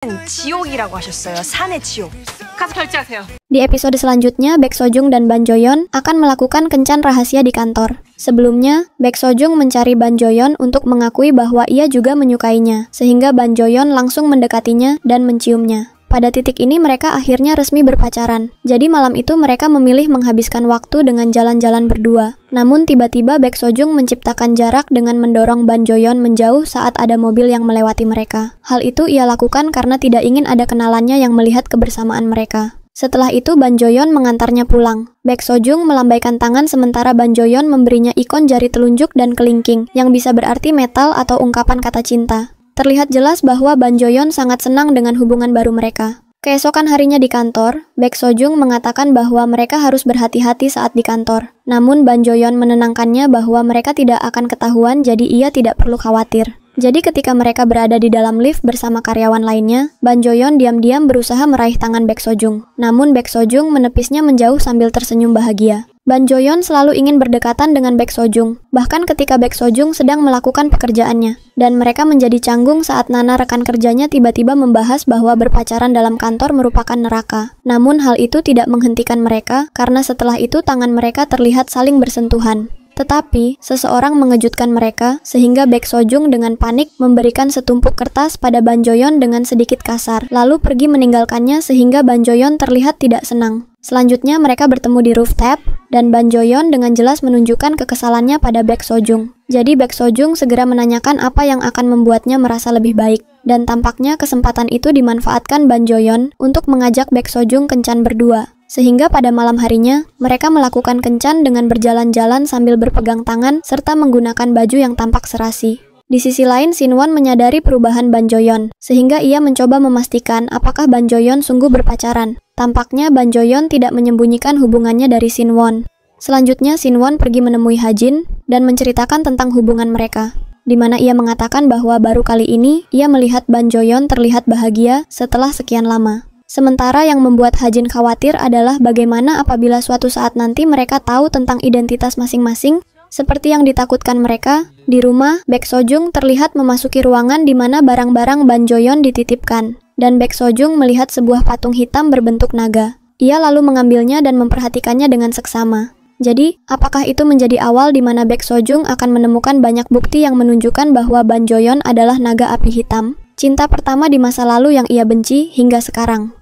지옥이라고 하셨어요. 산의 지옥. 가서 결제하세요. Di episode selanjutnya, Baek Sojung dan Ban Joyeon akan melakukan kencan rahasia di kantor. Sebelumnya, Baek Sojung mencari Ban Joyeon untuk mengakui bahwa ia juga menyukainya, sehingga Ban Joyeon langsung mendekatinya dan menciumnya. Pada titik ini mereka akhirnya resmi berpacaran. Jadi malam itu mereka memilih menghabiskan waktu dengan jalan-jalan berdua. Namun tiba-tiba Baek Sojung menciptakan jarak dengan mendorong Ban Joyeon menjauh saat ada mobil yang melewati mereka. Hal itu ia lakukan karena tidak ingin ada kenalannya yang melihat kebersamaan mereka. Setelah itu Ban Joyeon mengantarnya pulang. Baek Sojung melambaikan tangan sementara Ban Joyeon memberinya ikon jari telunjuk dan kelingking yang bisa berarti metal atau ungkapan kata cinta. Terlihat jelas bahwa Ban Joyeon sangat senang dengan hubungan baru mereka. Keesokan harinya di kantor, Baek Sojung mengatakan bahwa mereka harus berhati-hati saat di kantor. Namun Ban Joyeon menenangkannya bahwa mereka tidak akan ketahuan, jadi ia tidak perlu khawatir. Jadi ketika mereka berada di dalam lift bersama karyawan lainnya, Ban Joyeon diam-diam berusaha meraih tangan Baek Sojung. Namun Baek Sojung menepisnya menjauh sambil tersenyum bahagia. Ban Joyeon selalu ingin berdekatan dengan Baek Sojung, bahkan ketika Baek Sojung sedang melakukan pekerjaannya. Dan mereka menjadi canggung saat Nana rekan kerjanya tiba-tiba membahas bahwa berpacaran dalam kantor merupakan neraka. Namun hal itu tidak menghentikan mereka, karena setelah itu tangan mereka terlihat saling bersentuhan. Tetapi, seseorang mengejutkan mereka, sehingga Baek Sojung dengan panik memberikan setumpuk kertas pada Ban Joyeon dengan sedikit kasar, lalu pergi meninggalkannya sehingga Ban Joyeon terlihat tidak senang. Selanjutnya mereka bertemu di rooftop, dan Ban Joyeon dengan jelas menunjukkan kekesalannya pada Baek Sojung. Jadi Baek Sojung segera menanyakan apa yang akan membuatnya merasa lebih baik. Dan tampaknya kesempatan itu dimanfaatkan Ban Joyeon untuk mengajak Baek Sojung kencan berdua. Sehingga pada malam harinya, mereka melakukan kencan dengan berjalan-jalan sambil berpegang tangan serta menggunakan baju yang tampak serasi. Di sisi lain, Sinwon menyadari perubahan Ban Joyeon, sehingga ia mencoba memastikan apakah Ban Joyeon sungguh berpacaran. Tampaknya Ban Joyeon tidak menyembunyikan hubungannya dari Sinwon. Selanjutnya, Sinwon pergi menemui Hajin dan menceritakan tentang hubungan mereka, di mana ia mengatakan bahwa baru kali ini ia melihat Ban Joyeon terlihat bahagia setelah sekian lama. Sementara yang membuat Hajin khawatir adalah bagaimana apabila suatu saat nanti mereka tahu tentang identitas masing-masing, seperti yang ditakutkan mereka. Di rumah, Baek Sojung terlihat memasuki ruangan di mana barang-barang Ban Joyeon dititipkan, dan Baek Sojung melihat sebuah patung hitam berbentuk naga. Ia lalu mengambilnya dan memperhatikannya dengan seksama. Jadi, apakah itu menjadi awal di mana Baek Sojung akan menemukan banyak bukti yang menunjukkan bahwa Ban Joyeon adalah naga api hitam? Cinta pertama di masa lalu yang ia benci hingga sekarang.